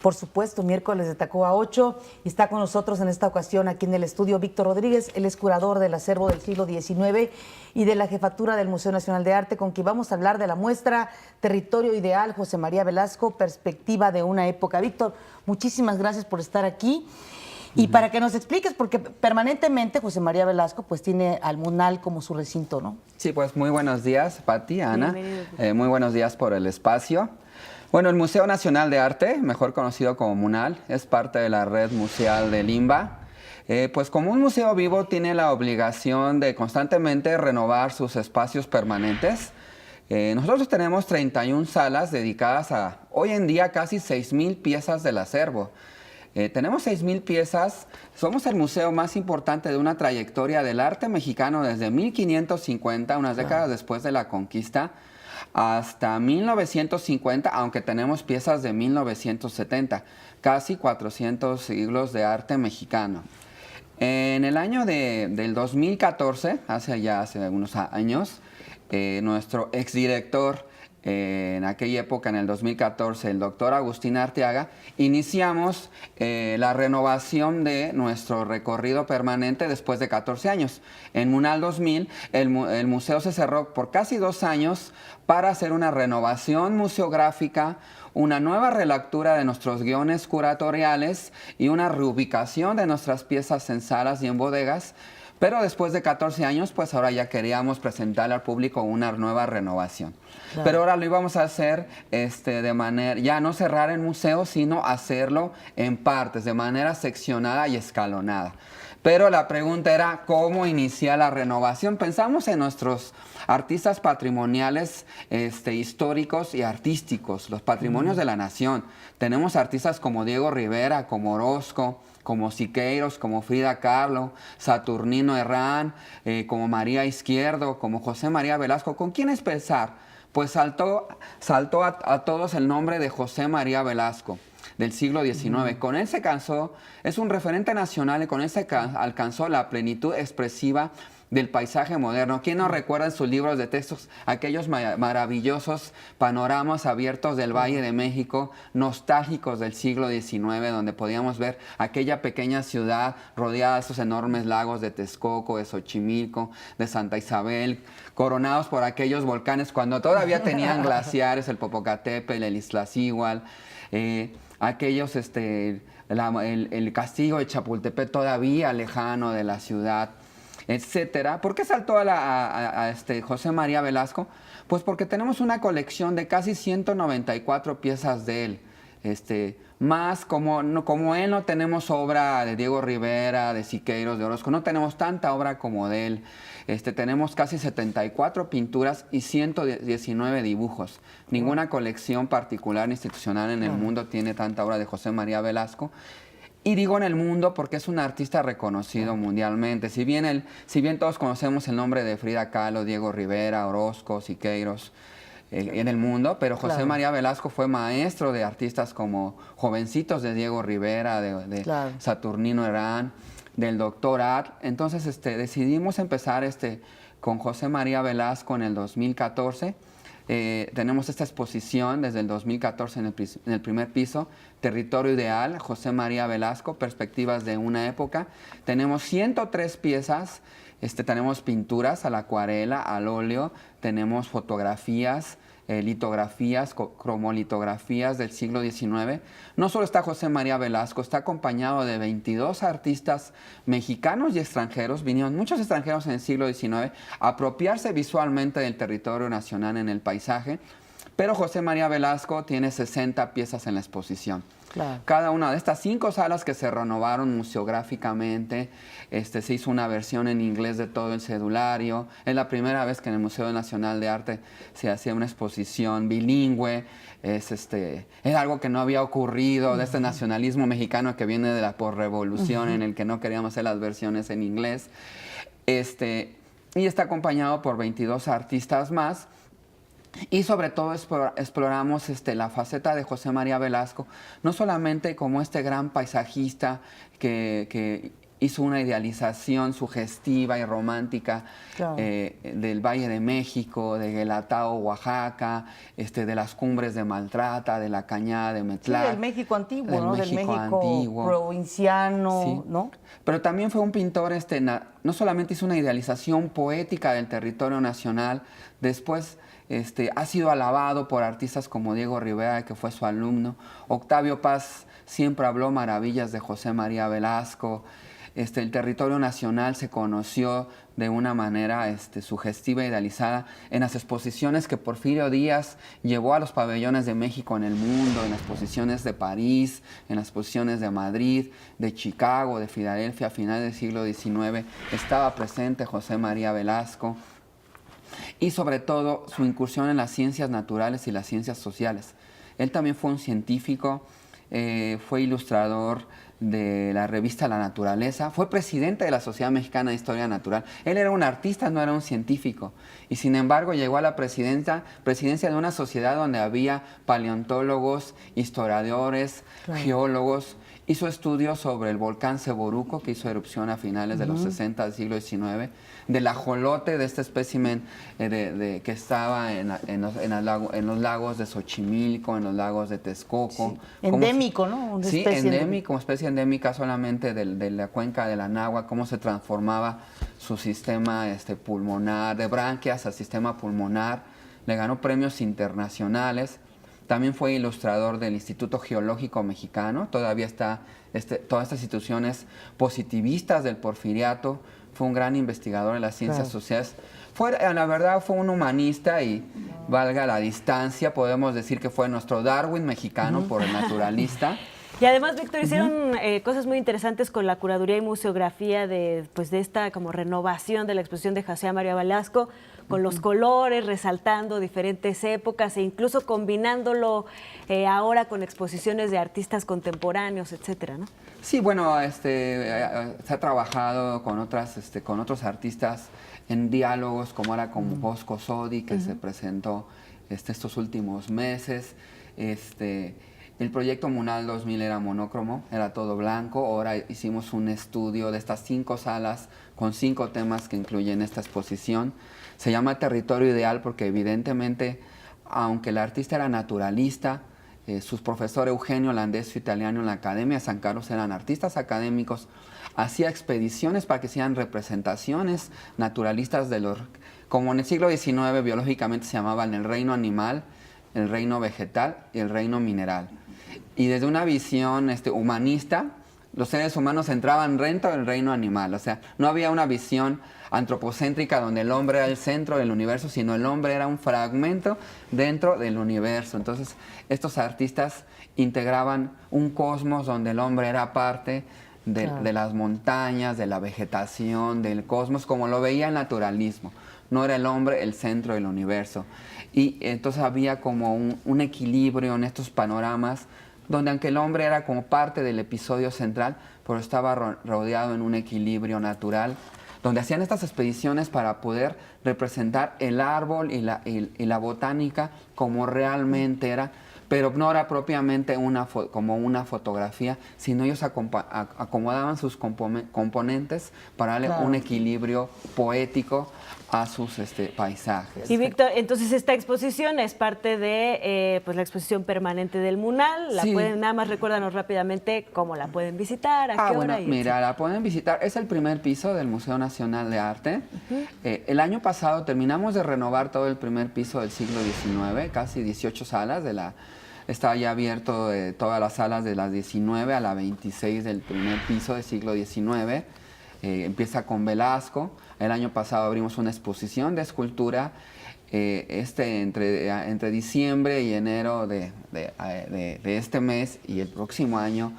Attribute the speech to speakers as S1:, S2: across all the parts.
S1: Por supuesto, miércoles de Tacoa 8, y está con nosotros en esta ocasión aquí en el estudio Víctor Rodríguez. Él es curador del acervo del siglo XIX y de la jefatura del Museo Nacional de Arte, con quien vamos a hablar de la muestra Territorio Ideal, José María Velasco, perspectiva de una época. Víctor, muchísimas gracias por estar aquí. Y para que nos expliques, porque permanentemente José María Velasco pues tiene al MUNAL como su recinto, ¿no?
S2: Sí, pues muy buenos días, Pati, Ana. Muy buenos días por el espacio. Bueno, el Museo Nacional de Arte, mejor conocido como MUNAL, es parte de la red museal de Limba. Pues como un museo vivo tiene la obligación de constantemente renovar sus espacios permanentes. Nosotros tenemos 31 salas dedicadas a, hoy en día, casi 6,000 piezas del acervo. Tenemos 6,000 piezas, somos el museo más importante de una trayectoria del arte mexicano desde 1550, unas décadas después de la conquista, hasta 1950, aunque tenemos piezas de 1970, casi 400 siglos de arte mexicano. En el año del 2014, hace unos años, nuestro exdirector, en aquella época, en el 2014, el doctor Agustín Arteaga, iniciamos la renovación de nuestro recorrido permanente después de 14 años. En MUNAL 2000, el museo se cerró por casi 2 años para hacer una renovación museográfica, una nueva relectura de nuestros guiones curatoriales y una reubicación de nuestras piezas en salas y en bodegas. Pero después de 14 años, pues ahora ya queríamos presentarle al público una nueva renovación. Claro. Pero ahora lo íbamos a hacer de manera, ya no cerrar el museo, sino hacerlo en partes, de manera seccionada y escalonada. Pero la pregunta era, ¿cómo iniciar la renovación? Pensamos en nuestros artistas patrimoniales históricos y artísticos, los patrimonios de la nación. Tenemos artistas como Diego Rivera, como Orozco, como Siqueiros, como Frida Kahlo, Saturnino Herrán, como María Izquierdo, como José María Velasco. ¿Con quién empezar? Pues saltó a todos el nombre de José María Velasco, del siglo XIX. Con él se cansó, es un referente nacional y con él se alcanzó la plenitud expresiva del paisaje moderno. ¿Quién no recuerda en sus libros de textos aquellos maravillosos panoramas abiertos del Valle de México, nostálgicos del siglo XIX, donde podíamos ver aquella pequeña ciudad rodeada de esos enormes lagos de Texcoco, de Xochimilco, de Santa Isabel, coronados por aquellos volcanes cuando todavía tenían glaciares, el Popocatépetl, el Iztaccíhuatl, aquellos, el castillo de Chapultepec todavía lejano de la ciudad, etcétera. ¿Por qué saltó a José María Velasco? Pues porque tenemos una colección de casi 194 piezas de él. Más como él no tenemos obra de Diego Rivera, de Siqueiros, de Orozco, no tenemos tanta obra como de él. Tenemos casi 74 pinturas y 119 dibujos. Ninguna colección particular institucional en el mundo tiene tanta obra de José María Velasco. Y digo en el mundo porque es un artista reconocido mundialmente. Si bien todos conocemos el nombre de Frida Kahlo, Diego Rivera, Orozco, Siqueiros en el mundo, pero José María Velasco fue maestro de artistas como jovencitos de Diego Rivera, de Saturnino Herrán, del doctor Art. Entonces decidimos empezar con José María Velasco en el 2014. Tenemos esta exposición desde el 2014 en el primer piso, Territorio Ideal, José María Velasco, Perspectivas de una época. Tenemos 103 piezas, tenemos pinturas a la acuarela, al óleo, tenemos fotografías, litografías, cromolitografías del siglo XIX. No solo está José María Velasco, está acompañado de 22 artistas mexicanos y extranjeros. Vinieron muchos extranjeros en el siglo XIX a apropiarse visualmente del territorio nacional en el paisaje, pero José María Velasco tiene 60 piezas en la exposición. Claro. Cada una de estas 5 salas que se renovaron museográficamente, se hizo una versión en inglés de todo el cedulario. Es la primera vez que en el Museo Nacional de Arte se hacía una exposición bilingüe. Es algo que no había ocurrido, de este nacionalismo mexicano que viene de la posrevolución, en el que no queríamos hacer las versiones en inglés. Y está acompañado por 22 artistas más. Y sobre todo exploramos la faceta de José María Velasco, no solamente como este gran paisajista que hizo una idealización sugestiva y romántica del Valle de México, de Guelatao, Oaxaca, de las cumbres de Maltrata, de la Cañada de Metlac.
S1: Sí, del México antiguo, ¿no? Del México antiguo, provinciano, sí. ¿No?
S2: Pero también fue un pintor, no solamente hizo una idealización poética del territorio nacional, después ha sido alabado por artistas como Diego Rivera, que fue su alumno. Octavio Paz siempre habló maravillas de José María Velasco. El territorio nacional se conoció de una manera sugestiva e idealizada en las exposiciones que Porfirio Díaz llevó a los pabellones de México en el mundo, en las exposiciones de París, en las exposiciones de Madrid, de Chicago, de Filadelfia a finales del siglo XIX. Estaba presente José María Velasco y sobre todo su incursión en las ciencias naturales y las ciencias sociales. Él también fue un científico, fue ilustrador de la revista La Naturaleza, fue presidente de la Sociedad Mexicana de Historia Natural. Él era un artista, no era un científico, y sin embargo llegó a la presidencia de una sociedad donde había paleontólogos, historiadores, geólogos. Hizo estudios sobre el volcán Seboruco, que hizo erupción a finales de los 60 del siglo XIX, del ajolote, de este espécimen que estaba en los lagos de Xochimilco, en los lagos de Texcoco.
S1: Sí. Endémico, ¿no?
S2: Sí, endémico, especie endémica solamente de la cuenca de la Náhuatl, cómo se transformaba su sistema pulmonar, de branquias al sistema pulmonar. Le ganó premios internacionales. También fue ilustrador del Instituto Geológico Mexicano. Todavía está todas estas instituciones positivistas del porfiriato. Fue un gran investigador en las ciencias sociales. La verdad, fue un humanista y, valga la distancia, podemos decir que fue nuestro Darwin mexicano por el naturalista.
S3: Y además, Víctor, hicieron cosas muy interesantes con la curaduría y museografía de esta como renovación de la exposición de José María Velasco, con los colores, resaltando diferentes épocas e incluso combinándolo ahora con exposiciones de artistas contemporáneos, etcétera, ¿no?
S2: Sí, bueno, se ha trabajado con otros artistas en diálogos, como era con Bosco Sodi, que se presentó estos últimos meses. El proyecto Munal 2000 era monócromo, era todo blanco. Ahora hicimos un estudio de estas 5 salas con 5 temas que incluyen esta exposición. Se llama Territorio Ideal porque evidentemente, aunque el artista era naturalista, sus profesores Eugenio Landeso Italiano en la Academia de San Carlos eran artistas académicos, hacía expediciones para que sean representaciones naturalistas como en el siglo XIX biológicamente se llamaban el reino animal, el reino vegetal y el reino mineral. Y desde una visión humanista, los seres humanos entraban dentro del reino animal. O sea, no había una visión antropocéntrica donde el hombre era el centro del universo, sino el hombre era un fragmento dentro del universo. Entonces, estos artistas integraban un cosmos donde el hombre era parte de las montañas, de la vegetación, del cosmos, como lo veía el naturalismo. No era el hombre el centro del universo. Y entonces había como un equilibrio en estos panoramas donde aunque el hombre era como parte del episodio central, pero estaba rodeado en un equilibrio natural, donde hacían estas expediciones para poder representar el árbol y la botánica como realmente era, pero no era propiamente como una fotografía, sino ellos acomodaban sus componentes para darle un equilibrio poético a sus paisajes.
S3: Y Víctor, entonces esta exposición es parte de la exposición permanente del Munal. Nada más recuérdanos rápidamente cómo la pueden visitar, a qué hora.
S2: Mira, la pueden visitar. Es el primer piso del Museo Nacional de Arte. El año pasado terminamos de renovar todo el primer piso del siglo XIX, casi 18 salas Está ya abierto todas las salas de las 19 a la 26 del primer piso del siglo XIX. Empieza con Velasco. El año pasado abrimos una exposición de escultura. Entre diciembre y enero de este mes y el próximo año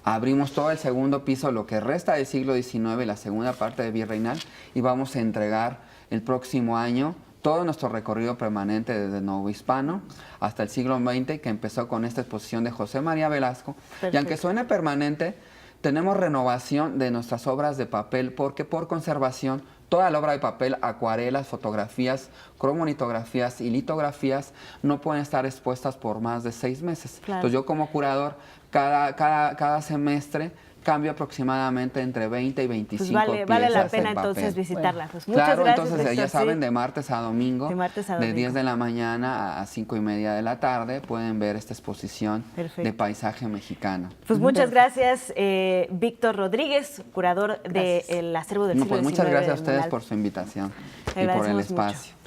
S2: abrimos todo el segundo piso, lo que resta del siglo XIX, la segunda parte de Virreinal, y vamos a entregar el próximo año todo nuestro recorrido permanente desde el Nuevo Hispano hasta el siglo XX, que empezó con esta exposición de José María Velasco. Perfecto. Y aunque suene permanente, tenemos renovación de nuestras obras de papel, porque por conservación, toda la obra de papel, acuarelas, fotografías, cromonitografías y litografías no pueden estar expuestas por más de 6 meses. Claro. Entonces yo como curador, cada semestre cambio aproximadamente entre 20 y 25
S3: pues vale la
S2: piezas
S3: pena
S2: en papel.
S3: entonces visitarla. Pues muchas
S2: Claro,
S3: gracias,
S2: entonces ya
S3: Víctor,
S2: saben,
S3: sí.
S2: de martes a domingo, de 10 de la mañana a 5:30 de la tarde, pueden ver esta exposición de paisaje mexicano.
S3: Pues muchas gracias, Víctor Rodríguez, curador del acervo del siglo XIX.
S2: Pues muchas gracias a ustedes
S3: Munal.
S2: por su invitación y por el espacio.
S3: Mucho.